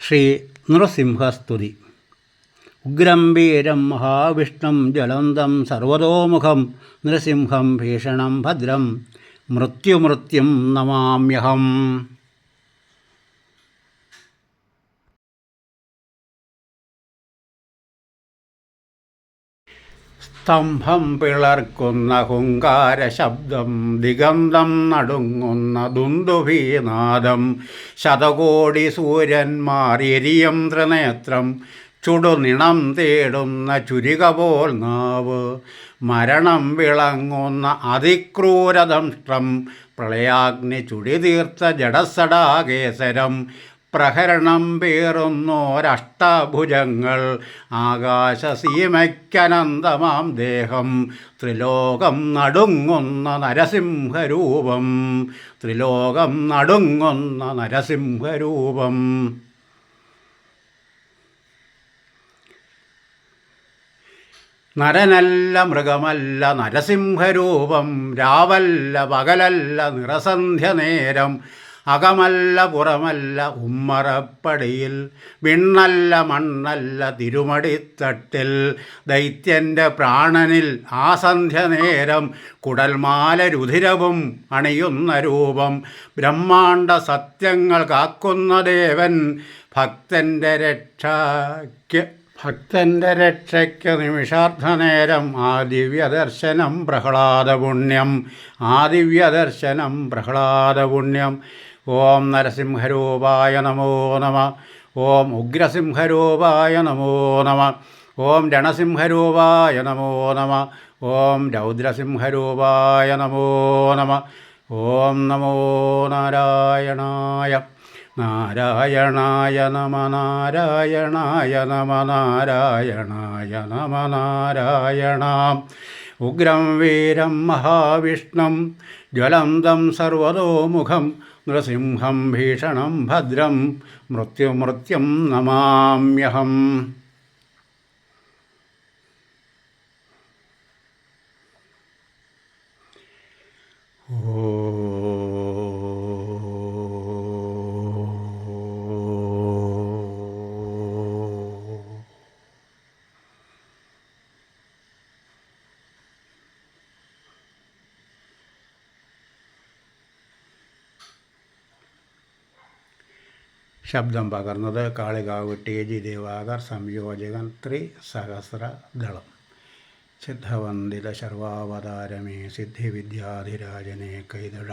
ശ്രീ നൃസിംഹസ്തുതി. ഉഗ്രം വീരം മഹാവിഷ്ണും ജ്വലന്തം സർവതോമുഖം നൃസിംഹം ഭീഷണം ഭദ്രം മൃത്യുമൃത്യും നമാമ്യഹം. സ്തംഭം പിളർക്കുന്ന ഹുങ്കാരശബ്ദം, ദിഗന്തം നടുങ്ങുന്ന ദുന്ദുഭീനാദം, ശതകോടി സൂര്യന്മാർ എരിയും ത്രിനേത്രം, ചുടുനിണം തേടുന്ന ചുരിക പോൽ നാവ്, മരണം വിളങ്ങുന്ന അതിക്രൂരദംഷ്ട്രം, പ്രളയാഗ്നി ചുടിതീർത്ത ജഡസടാകേസരം, പ്രഹരണം പേറുന്നോരഷ്ടഭുജങ്ങൾ, ആകാശസീമയ്ക്കനന്തമാം ദേഹം, ത്രിലോകം നടുങ്ങുന്ന നരസിംഹരൂപം, ത്രിലോകം നടുങ്ങുന്ന നരസിംഹരൂപം. നരനല്ല മൃഗമല്ല നരസിംഹരൂപം, രാവല്ല പകലല്ല നിറസന്ധ്യ നേരം, അകമല്ല പുറമല്ല ഉമ്മറപ്പടിയിൽ, വിണ്ണല്ല മണ്ണല്ല തിരുമടിത്തട്ടിൽ, ദൈത്യൻ്റെ പ്രാണനിൽ ആ സന്ധ്യ നേരം, കുടൽമാല രുധിരവും അണിയുന്ന രൂപം, ബ്രഹ്മാണ്ട സത്യങ്ങൾ കാക്കുന്ന ദേവൻ, ഭക്തൻ്റെ രക്ഷയ്ക്ക് നിമിഷാർദ്ധനേരം ആ ദിവ്യദർശനം പ്രഹ്ലാദപുണ്യം, ആ ദിവ്യദർശനം പ്രഹ്ലാദപുണ്യം. ഓം നരസിംഹരൂപായ നമോ നമ. ഓം ഉഗ്രസിംഹരൂപായ നമോ നമ. ഓം രണസിംഹരൂപായ നമോ നമ. ഓം രൗദ്രസിംഹരൂപായ നമോ നമ. ഓം നമോ നാരായണായ. നാരായണായ നമ. നാരായണായ നമ. നാരായണായ നമ. നാരായണ. ഉഗ്രം വീരം മഹാവിഷ്ണും ജ്വലന്തം സർവതോമുഖം നൃസിംഹം ഭീഷണം ഭദ്രം മൃത്യുമൃത്യും നമാമ്യഹം. ശബ്ദം പകർന്നത് കാളികാവ് TG ദിവാകർ. സംയോജകൻ ത്രിസഹസ്രദളം. സിദ്ധവന്ദിത സർവാവതാരമേ സിദ്ധിവിദ്യാധിരാജനെ കൈതഴ